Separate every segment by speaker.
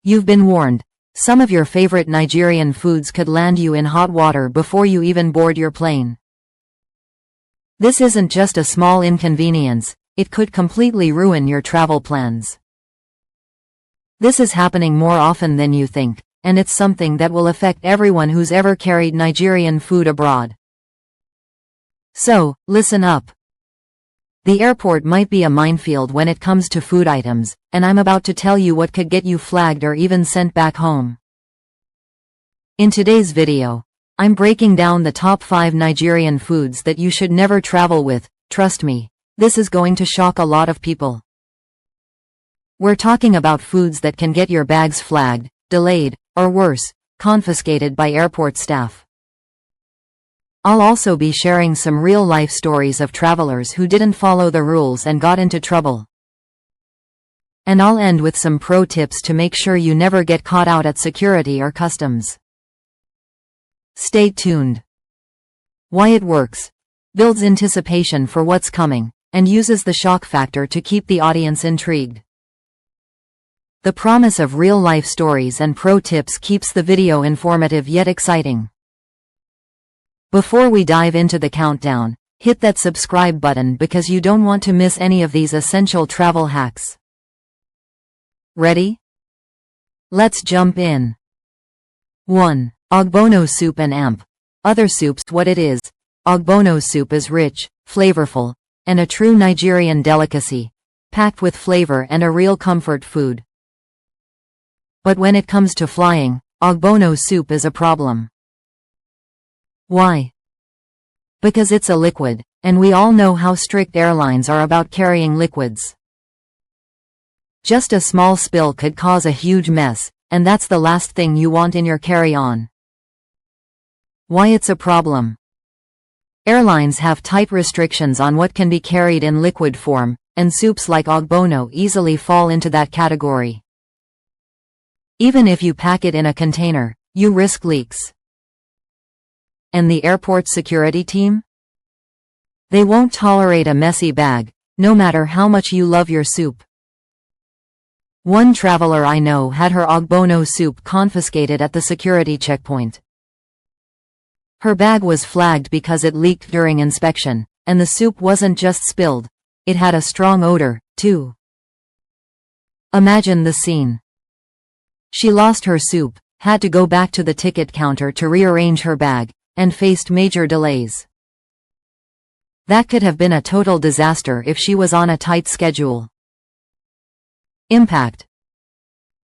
Speaker 1: You've been warned. Some of your favorite Nigerian foods could land you in hot water before you even board your plane. This isn't just a small inconvenience, it could completely ruin your travel plans. This is happening more often than you think, and it's something that will affect everyone who's ever carried Nigerian food abroad. So, listen up. The airport might be a minefield when it comes to food items, and I'm about to tell you what could get you flagged or even sent back home. In today's video, I'm breaking down the top 5 Nigerian foods that you should never travel with. Trust me, this is going to shock a lot of people. We're talking about foods that can get your bags flagged, delayed, or worse, confiscated by airport staff. I'll also be sharing some real-life stories of travelers who didn't follow the rules and got into trouble. And I'll end with some pro tips to make sure you never get caught out at security or customs. Stay tuned. Why it works. Builds anticipation for what's coming, and uses the shock factor to keep the audience intrigued. The promise of real-life stories and pro tips keeps the video informative yet exciting. Before we dive into the countdown, hit that subscribe button because you don't want to miss any of these essential travel hacks. Ready? Let's jump in. 1. Ogbono soup and amp. Other soups. What it is. Ogbono soup is rich, flavorful, and a true Nigerian delicacy, packed with flavor and a real comfort food. But when it comes to flying, Ogbono soup is a problem. Why? Because it's a liquid, and we all know how strict airlines are about carrying liquids. Just a small spill could cause a huge mess, and that's the last thing you want in your carry-on. Why it's a problem? Airlines have tight restrictions on what can be carried in liquid form, and soups like Ogbono easily fall into that category. Even if you pack it in a container, you risk leaks. And the airport security team? They won't tolerate a messy bag, no matter how much you love your soup. One traveler I know had her Ogbono soup confiscated at the security checkpoint. Her bag was flagged because it leaked during inspection, and the soup wasn't just spilled, it had a strong odor, too. Imagine the scene. She lost her soup, had to go back to the ticket counter to rearrange her bag, and faced major delays. That could have been a total disaster if she was on a tight schedule. Impact.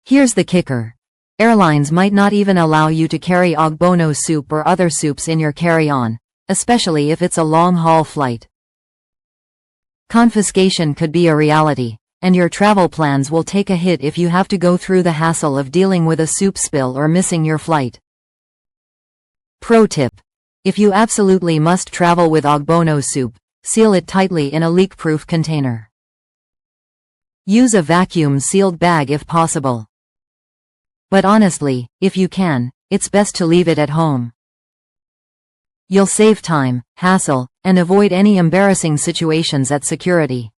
Speaker 1: Here's the kicker. Airlines might not even allow you to carry Ogbono soup or other soups in your carry-on, especially if it's a long-haul flight. Confiscation could be a reality, and your travel plans will take a hit if you have to go through the hassle of dealing with a soup spill or missing your flight. Pro tip. If you absolutely must travel with Ogbono soup, seal it tightly in a leak-proof container. Use a vacuum-sealed bag if possible. But honestly, if you can, it's best to leave it at home. You'll save time, hassle, and avoid any embarrassing situations at security.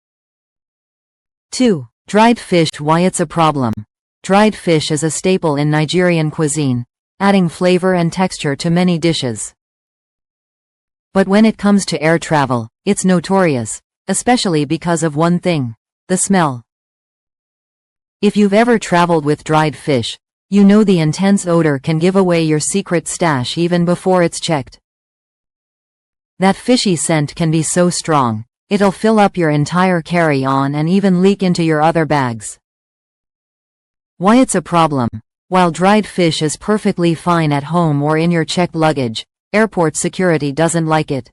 Speaker 1: 2. Dried fish. Why it's a problem. Dried fish is a staple in Nigerian cuisine, adding flavor and texture to many dishes. But when it comes to air travel, it's notorious, especially because of one thing: the smell. If you've ever traveled with dried fish, you know the intense odor can give away your secret stash even before it's checked. That fishy scent can be so strong, it'll fill up your entire carry-on and even leak into your other bags. Why it's a problem. While dried fish is perfectly fine at home or in your checked luggage, airport security doesn't like it.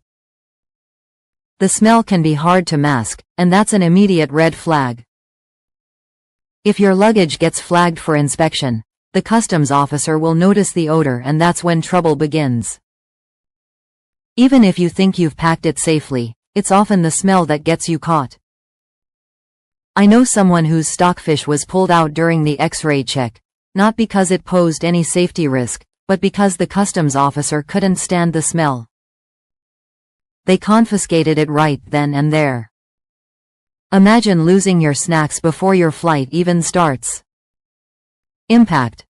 Speaker 1: The smell can be hard to mask, and that's an immediate red flag. If your luggage gets flagged for inspection, the customs officer will notice the odor, and that's when trouble begins. Even if you think you've packed it safely, it's often the smell that gets you caught. I know someone whose stockfish was pulled out during the X-ray check, not because it posed any safety risk, but because the customs officer couldn't stand the smell. They confiscated it right then and there. Imagine losing your snacks before your flight even starts. Impact.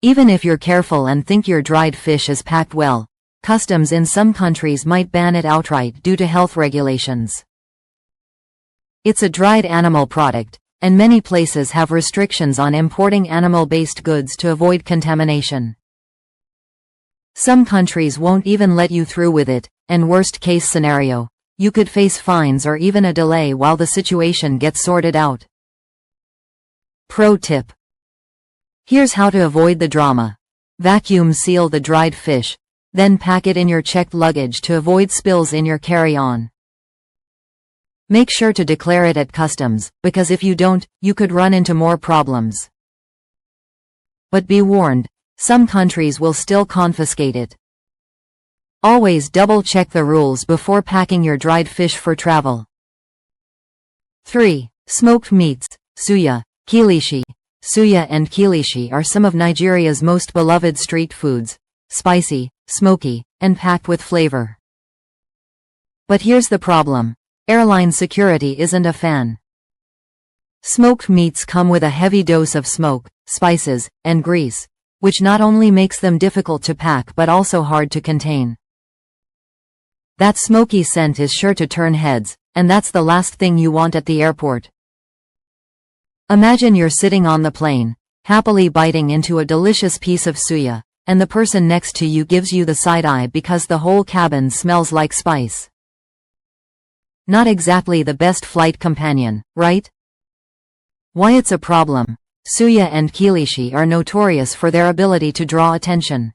Speaker 1: Even if you're careful and think your dried fish is packed well, customs in some countries might ban it outright due to health regulations. It's a dried animal product, and many places have restrictions on importing animal-based goods to avoid contamination. Some countries won't even let you through with it, and worst-case scenario, you could face fines or even a delay while the situation gets sorted out. Pro tip. Here's how to avoid the drama. Vacuum seal the dried fish, then pack it in your checked luggage to avoid spills in your carry-on. Make sure to declare it at customs, because if you don't, you could run into more problems. But be warned, some countries will still confiscate it. Always double-check the rules before packing your dried fish for travel. 3. Smoked meats, suya, kilishi. Suya and kilishi are some of Nigeria's most beloved street foods, spicy, smoky, and packed with flavor. But here's the problem. Airline security isn't a fan. Smoked meats come with a heavy dose of smoke, spices, and grease, which not only makes them difficult to pack but also hard to contain. That smoky scent is sure to turn heads, and that's the last thing you want at the airport. Imagine you're sitting on the plane, happily biting into a delicious piece of suya, and the person next to you gives you the side eye because the whole cabin smells like spice. Not exactly the best flight companion, right? Why it's a problem. Suya and kilishi are notorious for their ability to draw attention.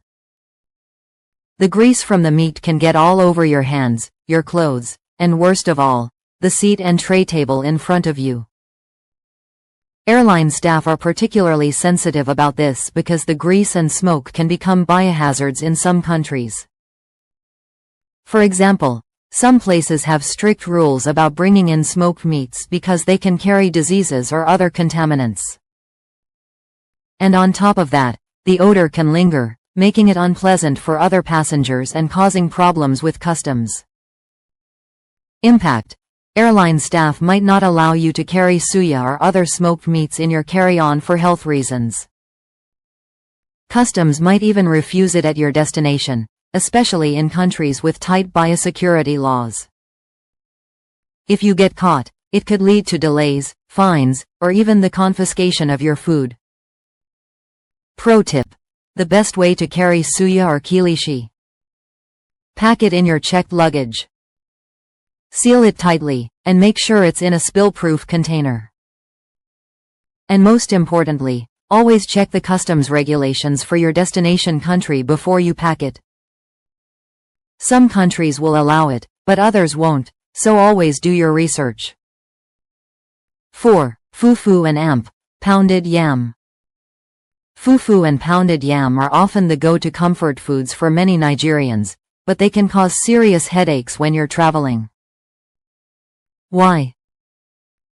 Speaker 1: The grease from the meat can get all over your hands, your clothes, and worst of all, the seat and tray table in front of you. Airline staff are particularly sensitive about this because the grease and smoke can become biohazards in some countries. For example, some places have strict rules about bringing in smoked meats because they can carry diseases or other contaminants. And on top of that, the odor can linger, making it unpleasant for other passengers and causing problems with customs. Impact. Airline staff might not allow you to carry suya or other smoked meats in your carry-on for health reasons. Customs might even refuse it at your destination, especially in countries with tight biosecurity laws. If you get caught, it could lead to delays, fines, or even the confiscation of your food. Pro tip. The best way to carry suya or kilishi. Pack it in your checked luggage. Seal it tightly, and make sure it's in a spill-proof container. And most importantly, always check the customs regulations for your destination country before you pack it. Some countries will allow it, but others won't, so always do your research. 4. Fufu and amp, pounded yam. Fufu and pounded yam are often the go-to comfort foods for many Nigerians, but they can cause serious headaches when you're traveling. Why?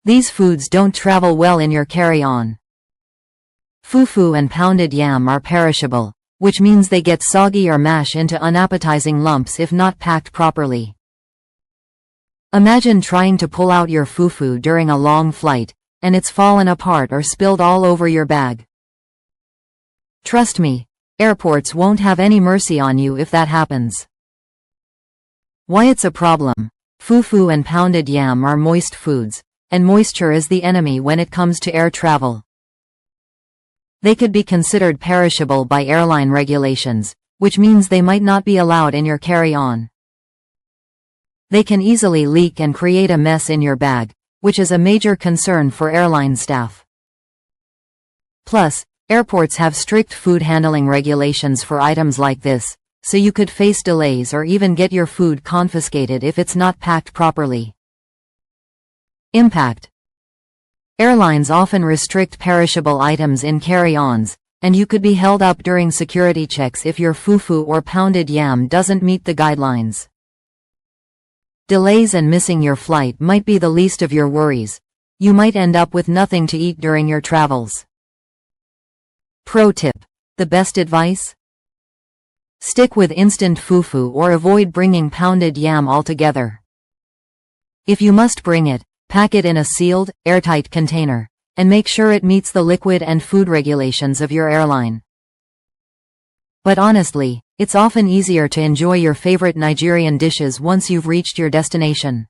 Speaker 1: These foods don't travel well in your carry-on. Fufu and pounded yam are perishable, which means they get soggy or mash into unappetizing lumps if not packed properly. Imagine trying to pull out your fufu during a long flight, and it's fallen apart or spilled all over your bag. Trust me, airports won't have any mercy on you if that happens. Why it's a problem. Fufu and pounded yam are moist foods, and moisture is the enemy when it comes to air travel. They could be considered perishable by airline regulations, which means they might not be allowed in your carry-on. They can easily leak and create a mess in your bag, which is a major concern for airline staff. Plus, airports have strict food handling regulations for items like this, so you could face delays or even get your food confiscated if it's not packed properly. Impact. Airlines often restrict perishable items in carry-ons, and you could be held up during security checks if your fufu or pounded yam doesn't meet the guidelines. Delays and missing your flight might be the least of your worries. You might end up with nothing to eat during your travels. Pro tip. The best advice? Stick with instant fufu or avoid bringing pounded yam altogether. If you must bring it, pack it in a sealed, airtight container, and make sure it meets the liquid and food regulations of your airline. But honestly, it's often easier to enjoy your favorite Nigerian dishes once you've reached your destination.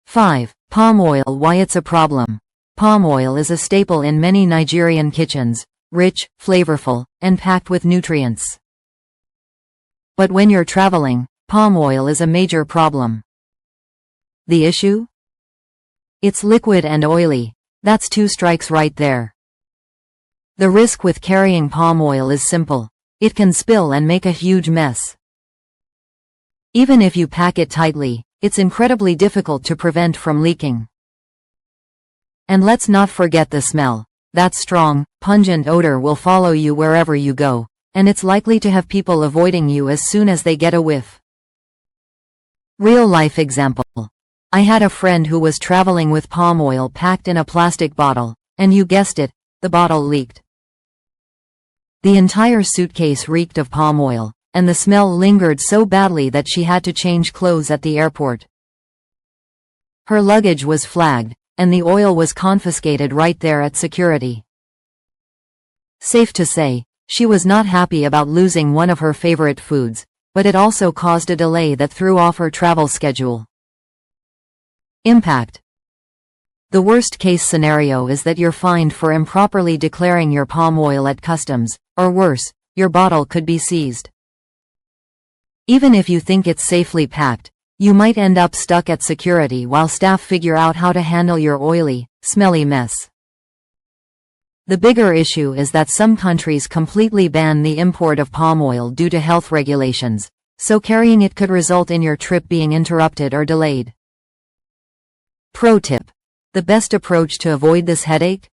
Speaker 1: 5. Palm oil. Why it's a problem. Palm oil is a staple in many Nigerian kitchens, rich, flavorful, and packed with nutrients. But when you're traveling, palm oil is a major problem. The issue? It's liquid and oily. That's 2 strikes right there. The risk with carrying palm oil is simple. It can spill and make a huge mess. Even if you pack it tightly, it's incredibly difficult to prevent from leaking. And let's not forget the smell. That strong, pungent odor will follow you wherever you go, and it's likely to have people avoiding you as soon as they get a whiff. Real-life example. I had a friend who was traveling with palm oil packed in a plastic bottle, and you guessed it, the bottle leaked. The entire suitcase reeked of palm oil, and the smell lingered so badly that she had to change clothes at the airport. Her luggage was flagged, and the oil was confiscated right there at security. Safe to say, she was not happy about losing one of her favorite foods, but it also caused a delay that threw off her travel schedule. Impact. The worst-case scenario is that you're fined for improperly declaring your palm oil at customs, or worse, your bottle could be seized. Even if you think it's safely packed, you might end up stuck at security while staff figure out how to handle your oily, smelly mess. The bigger issue is that some countries completely ban the import of palm oil due to health regulations, so carrying it could result in your trip being interrupted or delayed. Pro tip. The best approach to avoid this headache?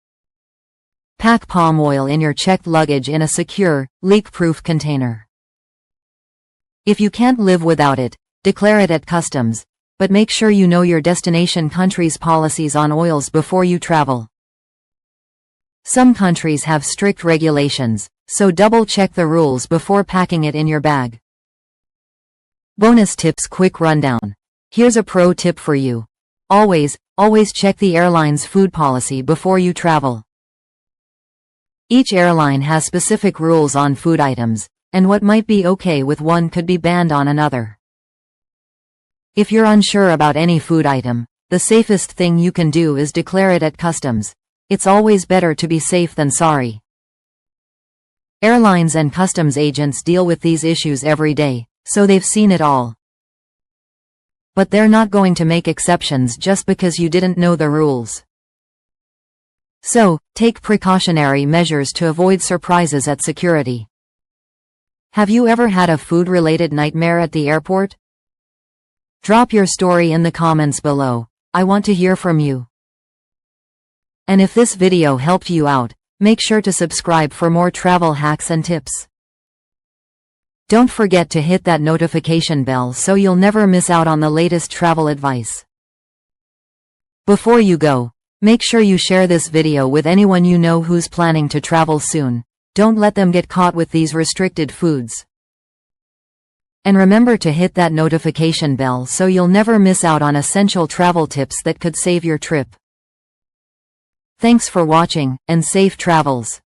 Speaker 1: Pack palm oil in your checked luggage in a secure, leak-proof container. If you can't live without it, declare it at customs, but make sure you know your destination country's policies on oils before you travel. Some countries have strict regulations, so double-check the rules before packing it in your bag. Bonus tips. Quick rundown. Here's a pro tip for you. Always check the airline's food policy before you travel. Each airline has specific rules on food items, and what might be okay with one could be banned on another. If you're unsure about any food item, the safest thing you can do is declare it at customs. It's always better to be safe than sorry. Airlines and customs agents deal with these issues every day, so they've seen it all. But they're not going to make exceptions just because you didn't know the rules. So, take precautionary measures to avoid surprises at security. Have you ever had a food-related nightmare at the airport? Drop your story in the comments below. I want to hear from you. And if this video helped you out, make sure to subscribe for more travel hacks and tips. Don't forget to hit that notification bell so you'll never miss out on the latest travel advice. Before you go, make sure you share this video with anyone you know who's planning to travel soon. Don't let them get caught with these restricted foods. And remember to hit that notification bell so you'll never miss out on essential travel tips that could save your trip. Thanks for watching, and safe travels.